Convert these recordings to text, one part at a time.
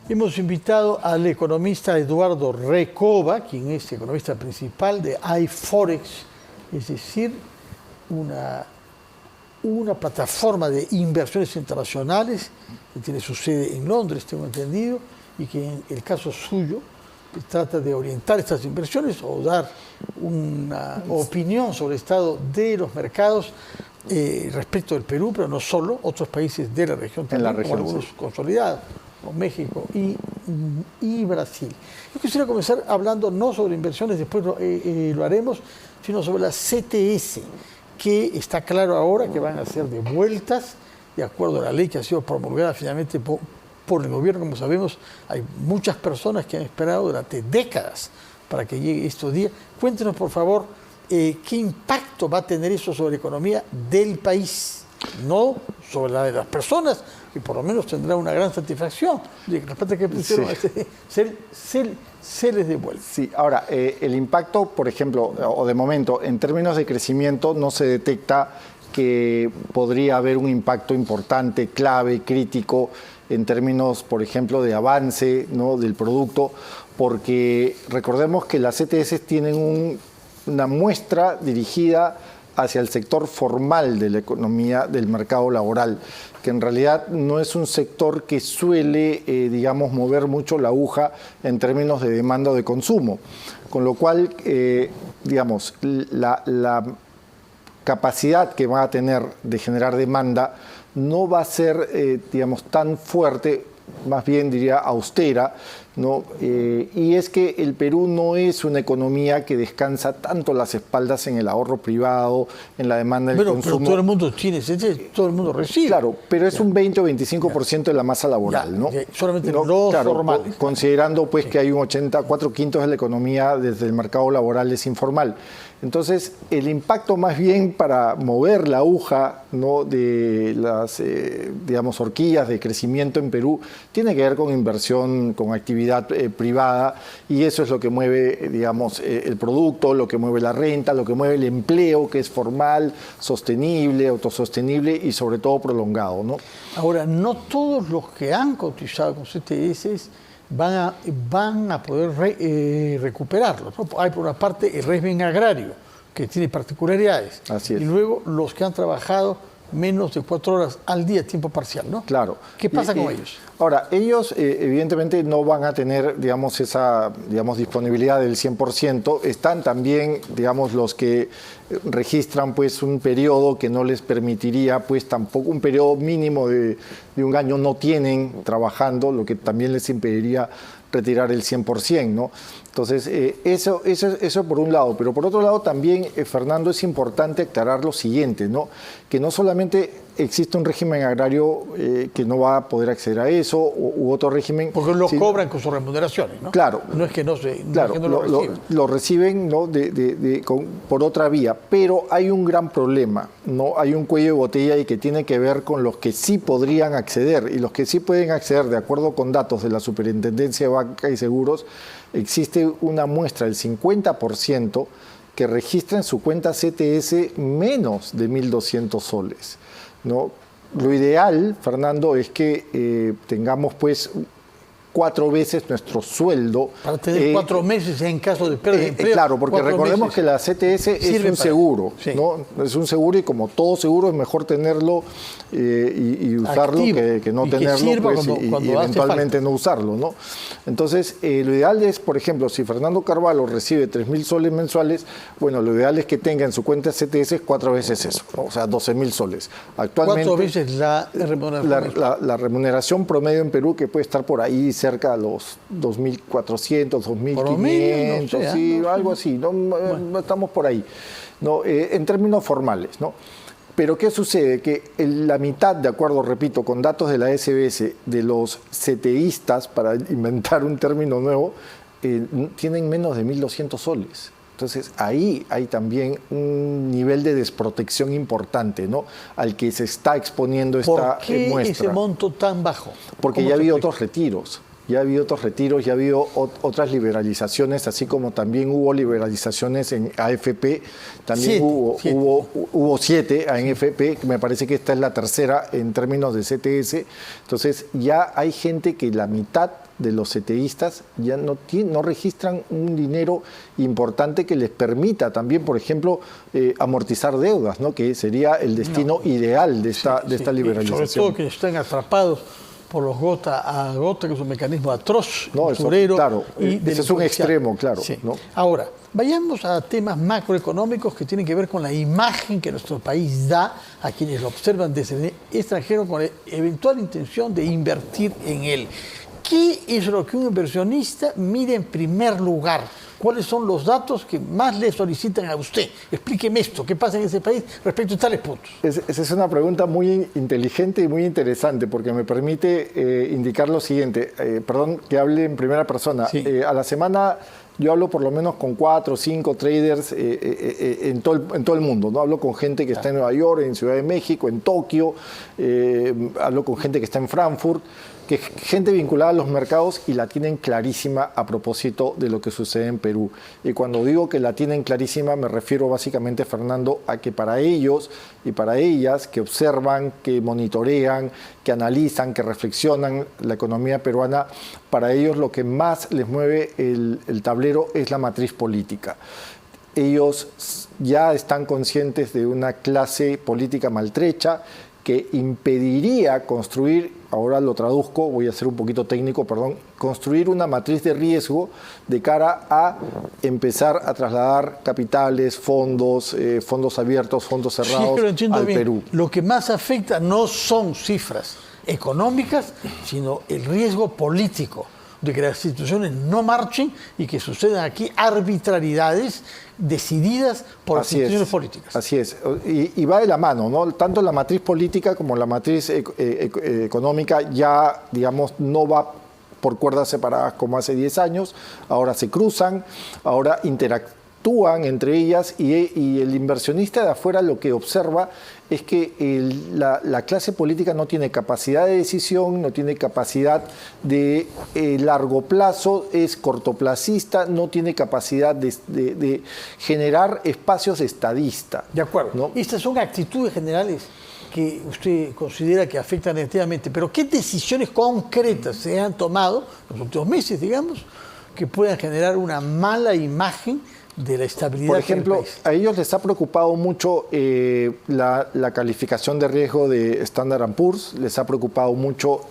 Hemos invitado al economista Eduardo Recoba, quien es economista principal de iForex, es decir, una plataforma de inversiones internacionales que tiene su sede en Londres, tengo entendido, y que en el caso suyo trata de orientar estas inversiones o dar una opinión sobre el estado de los mercados respecto del Perú, pero no solo, otros países de la región también, como algunos consolidados, como México y Brasil. Yo quisiera comenzar hablando no sobre inversiones, después lo haremos, sino sobre la CTS, que está claro ahora que van a ser devueltas de acuerdo a la ley que ha sido promulgada finalmente por el gobierno. Como sabemos, hay muchas personas que han esperado durante décadas para que llegue estos días. Cuéntenos, por favor, qué impacto va a tener eso sobre la economía del país, no sobre la de las personas, que por lo menos tendrá una gran satisfacción de que las plata que pusieron se les devuelve. Sí, ahora, el impacto, por ejemplo, o de momento, en términos de crecimiento, no se detecta que podría haber un impacto importante, clave, crítico, en términos, por ejemplo, de avance, ¿no?, del producto, porque recordemos que las CTS tienen una muestra dirigida hacia el sector formal de la economía, del mercado laboral, que en realidad no es un sector que suele, digamos, mover mucho la aguja en términos de demanda o de consumo. Con lo cual, digamos, la capacidad que va a tener de generar demanda no va a ser, digamos, tan fuerte, más bien diría austera, ¿no? Y es que el Perú no es una economía que descansa tanto las espaldas en el ahorro privado, en la demanda del consumo. Pero todo el mundo tiene, todo el mundo recibe. Claro, pero es un 20 o 25% de la masa laboral, ¿no? Solamente los formales. Considerando pues que hay un 4/5 de la economía desde el mercado laboral es informal. Entonces, el impacto más bien para mover la aguja, ¿no?, de las, digamos, horquillas de crecimiento en Perú, tiene que ver con inversión, con actividad privada, y eso es lo que mueve, digamos, el producto, lo que mueve la renta, lo que mueve el empleo, que es formal, sostenible, autosostenible y sobre todo prolongado, ¿no? Ahora, no todos los que han cotizado con CTS van a poder recuperarlos, ¿no? Hay por una parte el régimen agrario, que tiene particularidades. Así es. Y luego los que han trabajado menos de 4 horas al día, tiempo parcial, ¿no? Claro. ¿Qué pasa con ellos? Ahora, ellos evidentemente no van a tener, digamos, esa, digamos, disponibilidad del 100%. Están también, digamos, los que registran pues un periodo que no les permitiría, pues tampoco un periodo mínimo de un año no tienen trabajando, lo que también les impediría retirar el 100%, ¿no? Entonces, eso por un lado, pero por otro lado también, Fernando, es importante aclarar lo siguiente, ¿no? Que no solamente existe un régimen agrario que no va a poder acceder a eso, u otro régimen... Porque lo cobran con sus remuneraciones, ¿no? Claro. No es que no se... Claro, no es que no lo reciben, ¿no?, por otra vía, pero hay un gran problema, ¿no? Hay un cuello de botella y que tiene que ver con los que sí podrían acceder, y los que sí pueden acceder, de acuerdo con datos de la Superintendencia de Banca y Seguros, existe una muestra del 50% que registra en su cuenta CTS menos de 1.200 soles, ¿no? Lo ideal, Fernando, es que tengamos pues 4 veces nuestro sueldo. Para tener 4 meses en caso de pérdida de empleo. Claro, porque recordemos que la CTS es un seguro, sí, ¿no? Es un seguro, y como todo seguro es mejor tenerlo y usarlo que no tenerlo pues, y eventualmente no usarlo, ¿no? Entonces, lo ideal es, por ejemplo, si Fernando Carvalho recibe 3.000 soles mensuales, bueno, lo ideal es que tenga en su cuenta CTS 4 veces eso, ¿no? O sea, 12.000 soles. Actualmente, 4 veces la remuneración. La remuneración promedio en Perú, que puede estar por ahí cerca de los 2.400, 2.500, no sé, sí, no, algo así, ¿no? Bueno. Estamos por ahí, ¿no? En términos formales, ¿no? Pero ¿qué sucede? Que la mitad, de acuerdo, repito, con datos de la SBS, de los CTistas, para inventar un término nuevo, tienen menos de 1.200 soles. Entonces, ahí hay también un nivel de desprotección importante, ¿no?, al que se está exponiendo esta muestra. ¿Por qué ese monto tan bajo? Porque ya había otros retiros. ya ha habido otros retiros, ya ha habido otras liberalizaciones, así como también hubo liberalizaciones en AFP, también hubo 7 en AFP, me parece que esta es la tercera en términos de CTS. Entonces ya hay gente que la mitad de los CTIstas ya no registran un dinero importante que les permita también, por ejemplo, amortizar deudas, ¿no? Que sería el destino ideal de esta liberalización. Sobre todo que estén atrapados por los gota a gota, que es un mecanismo atroz, usurero. Claro, ese es un extremo, claro. Sí. ¿No? Ahora, vayamos a temas macroeconómicos que tienen que ver con la imagen que nuestro país da a quienes lo observan desde el extranjero con la eventual intención de invertir en él. ¿Qué es lo que un inversionista mira en primer lugar? ¿Cuáles son los datos que más le solicitan a usted? Explíqueme esto, ¿qué pasa en ese país respecto a tales puntos? Esa es una pregunta muy inteligente y muy interesante porque me permite indicar lo siguiente. Perdón que hable en primera persona. Sí. A la semana yo hablo por lo menos con 4 o 5 traders en todo el mundo, ¿no? Hablo con gente que está en Nueva York, en Ciudad de México, en Tokio, hablo con gente que está en Frankfurt, que gente vinculada a los mercados y la tienen clarísima a propósito de lo que sucede en Perú. Y cuando digo que la tienen clarísima me refiero básicamente, Fernando, a que para ellos y para ellas que observan, que monitorean, que analizan, que reflexionan la economía peruana, para ellos lo que más les mueve el tablero es la matriz política. Ellos ya están conscientes de una clase política maltrecha que impediría construir, ahora lo traduzco, voy a ser un poquito técnico, perdón, construir una matriz de riesgo de cara a empezar a trasladar capitales, fondos abiertos, fondos cerrados al Perú. Lo que más afecta no son cifras económicas, sino el riesgo político de que las instituciones no marchen y que sucedan aquí arbitrariedades decididas por las instituciones políticas. Así es, y va de la mano, ¿no? Tanto la matriz política como la matriz económica ya, digamos, no va por cuerdas separadas como hace 10 años, ahora se cruzan, ahora interactúan entre ellas y el inversionista de afuera lo que observa es que la clase política no tiene capacidad de decisión, no tiene capacidad de largo plazo, es cortoplacista, no tiene capacidad de generar espacios estadistas. De acuerdo. ¿No? Estas son actitudes generales que usted considera que afectan negativamente, pero ¿qué decisiones concretas se han tomado en los últimos meses, digamos, que puedan generar una mala imagen de la estabilidad? Por ejemplo, a ellos les ha preocupado mucho la calificación de riesgo de Standard & Poor's, les ha preocupado mucho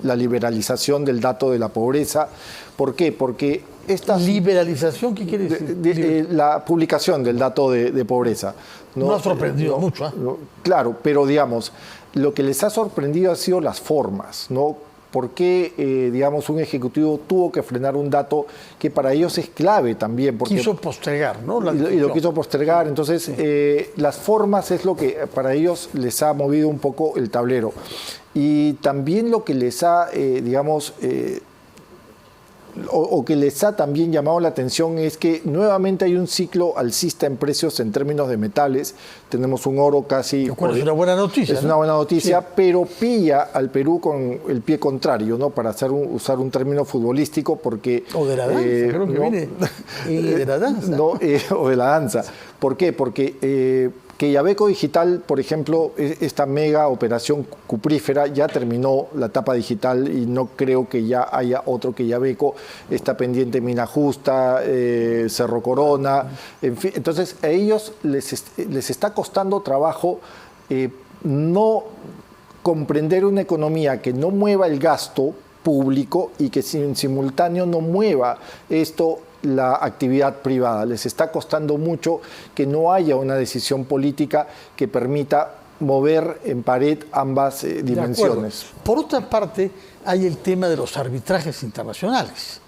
la liberalización del dato de la pobreza. ¿Por qué? Porque esta ¿Liberalización qué quiere decir? La publicación del dato de pobreza. No ha sorprendido mucho. Claro, pero digamos, lo que les ha sorprendido ha sido las formas, ¿no? ¿Por qué, digamos, un ejecutivo tuvo que frenar un dato que para ellos es clave también? Porque quiso postergar, ¿no? Y lo quiso postergar. Entonces, las formas es lo que para ellos les ha movido un poco el tablero. Y también lo que les ha, digamos, o que les ha también llamado la atención es que nuevamente hay un ciclo alcista en precios en términos de metales. Tenemos un oro casi... Bueno, es una buena noticia. Es una buena noticia, sí, pero pilla al Perú con el pie contrario, ¿no? Para usar un término futbolístico, porque... O de la danza, creo que viene de la danza. No, o de la danza. ¿Por qué? Porque... Quellaveco Digital, por ejemplo, esta mega operación cuprífera ya terminó la etapa digital y no creo que ya haya otro Quellaveco. Está pendiente Mina Justa, Cerro Corona, en fin. Entonces a ellos les está costando trabajo no comprender una economía que no mueva el gasto público y que en simultáneo no mueva la actividad privada. Les está costando mucho que no haya una decisión política que permita mover en pared ambas dimensiones. Por otra parte, hay el tema de los arbitrajes internacionales,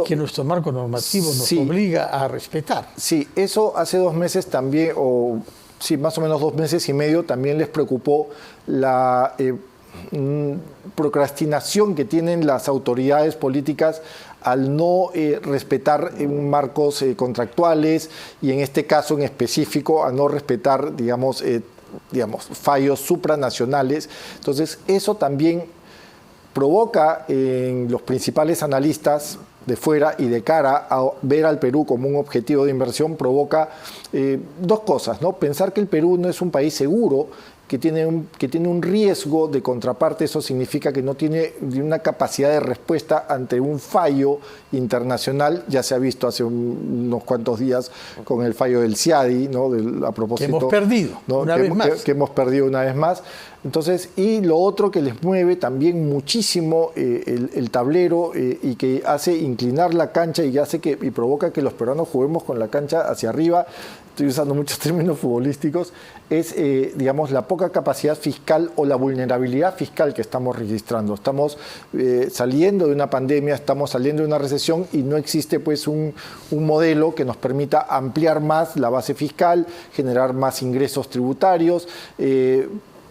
que nuestro marco normativo nos obliga a respetar. Sí, eso hace 2 meses también, o sí, más o menos 2 meses y medio, también les preocupó la procrastinación que tienen las autoridades políticas al no respetar marcos contractuales y en este caso en específico a no respetar, digamos, fallos supranacionales. Entonces eso también provoca en los principales analistas de fuera y de cara a ver al Perú como un objetivo de inversión, provoca dos cosas, ¿no? Pensar que el Perú no es un país seguro, que tiene un riesgo de contraparte. Eso significa que no tiene una capacidad de respuesta ante un fallo internacional. Ya se ha visto hace unos cuantos días con el fallo del CIADI, ¿no? A propósito, que hemos perdido, ¿no? una vez más. Que hemos perdido una vez más. Entonces, y lo otro que les mueve también muchísimo el tablero y que hace inclinar la cancha y provoca que los peruanos juguemos con la cancha hacia arriba, estoy usando muchos términos futbolísticos, es, digamos, la poca capacidad fiscal o la vulnerabilidad fiscal que estamos registrando. Estamos saliendo de una pandemia, estamos saliendo de una recesión y no existe pues un modelo que nos permita ampliar más la base fiscal, generar más ingresos tributarios,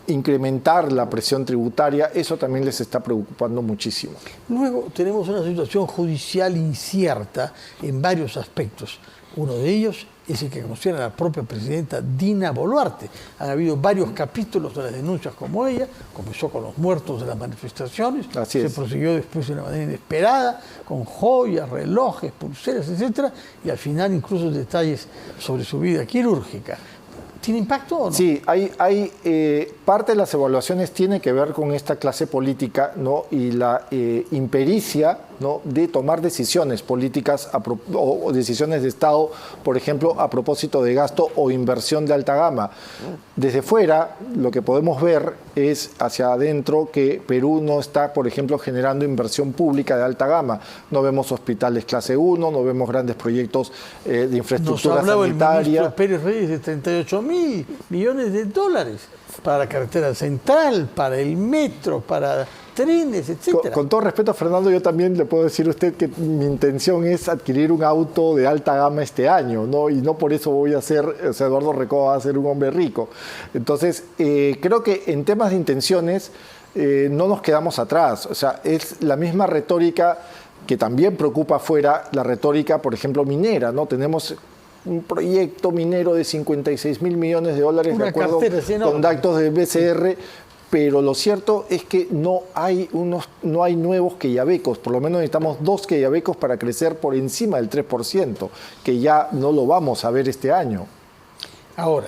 incrementar la presión tributaria. Eso también les está preocupando muchísimo. Luego tenemos una situación judicial incierta en varios aspectos. Uno de ellos es el que concierne a la propia presidenta Dina Boluarte. Han habido varios capítulos de las denuncias como ella, comenzó con los muertos de las manifestaciones, se prosiguió después de una manera inesperada, con joyas, relojes, pulseras, etcétera, y al final incluso detalles sobre su vida quirúrgica. ¿Tiene impacto o no? Sí, parte de las evaluaciones tiene que ver con esta clase política, ¿no? Y la impericia, ¿no? De tomar decisiones políticas o decisiones de Estado, por ejemplo, a propósito de gasto o inversión de alta gama. Desde fuera, lo que podemos ver es hacia adentro que Perú no está, por ejemplo, generando inversión pública de alta gama. No vemos hospitales clase 1, no vemos grandes proyectos de infraestructura sanitaria. Nos hablaba el ministro Pérez Reyes de 38.000 millones de dólares para la carretera central, para el metro, para trenes, etc. Con todo respeto, Fernando, yo también le puedo decir a usted que mi intención es adquirir un auto de alta gama este año, ¿no? Y no por eso voy a ser, o sea, Eduardo Recoba va a ser un hombre rico. Entonces, creo que en temas de intenciones no nos quedamos atrás. O sea, es la misma retórica que también preocupa afuera, la retórica, por ejemplo, minera, ¿no? Tenemos un proyecto minero de 56.000 millones de dólares, de acuerdo con datos del BCR, pero lo cierto es que no hay nuevos queyabecos. Por lo menos necesitamos 2 queyabecos para crecer por encima del 3%, que ya no lo vamos a ver este año. Ahora,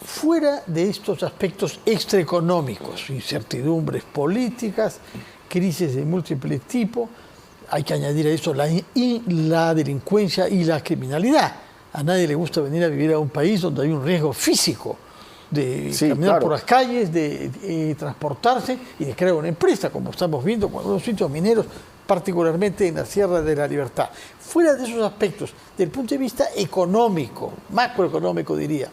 fuera de estos aspectos extraeconómicos, incertidumbres políticas, crisis de múltiple tipo, hay que añadir a eso la delincuencia y la criminalidad. A nadie le gusta venir a vivir a un país donde hay un riesgo físico de caminar por las calles, de transportarse y de crear una empresa, como estamos viendo con los sitios mineros, particularmente en la Sierra de la Libertad. Fuera de esos aspectos, desde el punto de vista económico, macroeconómico diría,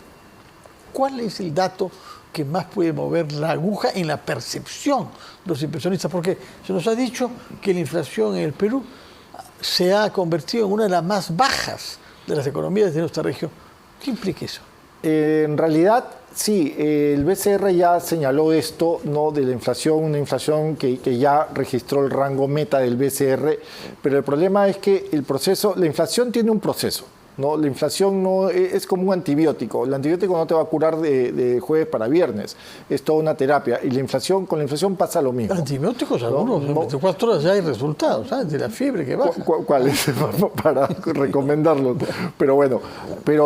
¿cuál es el dato que más puede mover la aguja en la percepción de los inversionistas? Porque se nos ha dicho que la inflación en el Perú se ha convertido en una de las más bajas de las economías de nuestra región. ¿Qué implica eso? En realidad, sí, el BCR ya señaló esto, ¿no? De la inflación, una inflación que ya registró el rango meta del BCR, pero el problema es que la inflación tiene un proceso, ¿no? La inflación no es como un antibiótico. El antibiótico no te va a curar de jueves para viernes. Es toda una terapia. Y con la inflación pasa lo mismo. Antibióticos, algunos, en 24 horas ya hay resultados, ¿sabes? De la fiebre que baja. ¿Cuáles? Para recomendarlos. Pero bueno,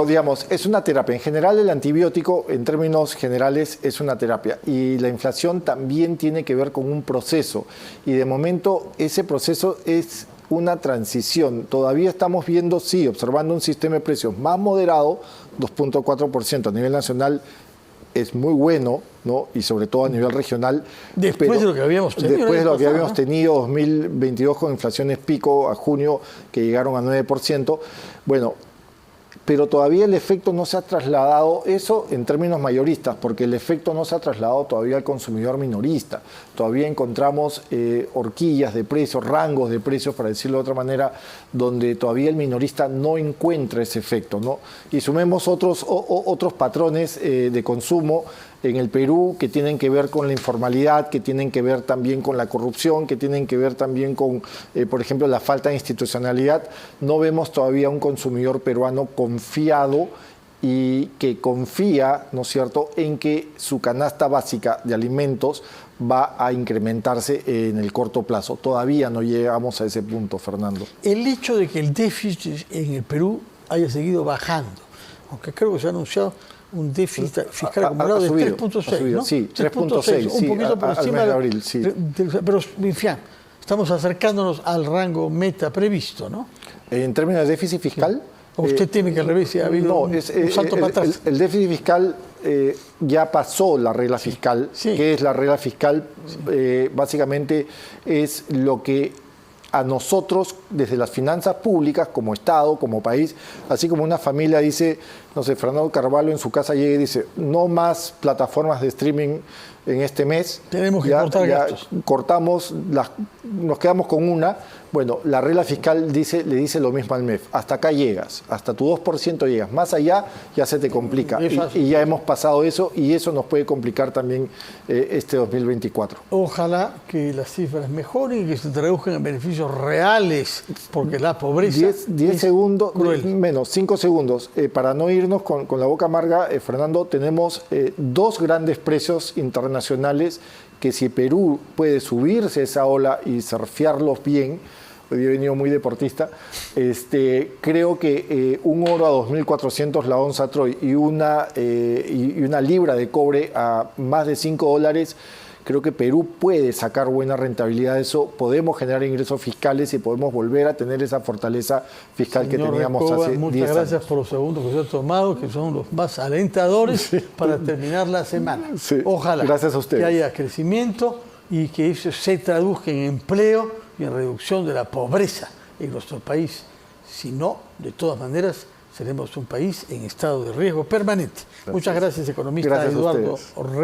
digamos, es una terapia. En general, el antibiótico, en términos generales, es una terapia. Y la inflación también tiene que ver con un proceso. Y de momento, ese proceso es una transición. Todavía estamos viendo, sí, observando un sistema de precios más moderado, 2.4% a nivel nacional es muy bueno, ¿no? Y sobre todo a nivel regional. Después de lo que habíamos tenido. Después de lo que habíamos tenido 2022 con inflaciones pico a junio que llegaron a 9%. Bueno, pero todavía el efecto no se ha trasladado, eso en términos mayoristas, porque el efecto no se ha trasladado todavía al consumidor minorista. Todavía encontramos horquillas de precios, rangos de precios, para decirlo de otra manera, donde todavía el minorista no encuentra ese efecto, ¿no? Y sumemos otros patrones de consumo en el Perú que tienen que ver con la informalidad, que tienen que ver también con la corrupción, que tienen que ver también con, por ejemplo, la falta de institucionalidad. No vemos todavía un consumidor peruano confiado y que confía, ¿no es cierto?, en que su canasta básica de alimentos va a incrementarse en el corto plazo. Todavía no llegamos a ese punto, Fernando. El hecho de que el déficit en el Perú haya seguido bajando, aunque creo que se ha anunciado un déficit fiscal acumulado de 3.6, ¿no? Sí, 3.6, un poquito por encima de abril, sí. Pero, en fin, estamos acercándonos al rango meta previsto, ¿no? En términos de déficit fiscal... ¿O usted teme que al revés ha habido un salto para atrás? El déficit fiscal ya pasó la regla fiscal. Sí. ¿Qué es la regla fiscal? Básicamente es lo que a nosotros, desde las finanzas públicas, como Estado, como país, así como una familia dice, no sé, Fernando Carvalho en su casa llega y dice, no más plataformas de streaming en este mes. Tenemos que cortar gastos. Cortamos, nos quedamos con una. Bueno, la regla fiscal le dice lo mismo al MEF. Hasta acá llegas, hasta tu 2% llegas. Más allá ya se te complica. Y ya hemos pasado eso y eso nos puede complicar también este 2024. Ojalá que las cifras mejoren y que se traduzcan en beneficios reales, porque la pobreza 10 segundos, cruel. menos 5 segundos. Para no irnos con la boca amarga, Fernando, tenemos dos grandes precios internacionales que si Perú puede subirse a esa ola y surfearlos bien, hoy día he venido muy deportista, creo que un oro a 2.400 la onza Troy y una libra de cobre a más de $5, creo que Perú puede sacar buena rentabilidad de eso, podemos generar ingresos fiscales y podemos volver a tener esa fortaleza fiscal que teníamos Recoba, hace 10 años. muchas gracias por los segundos que se ha tomado, que son los más alentadores para terminar la semana. Sí. Ojalá Gracias a ustedes. Que haya crecimiento y que eso se traduzca en empleo y en reducción de la pobreza en nuestro país. Si no, de todas maneras, seremos un país en estado de riesgo permanente. Gracias. Muchas gracias, economista Eduardo Orrego.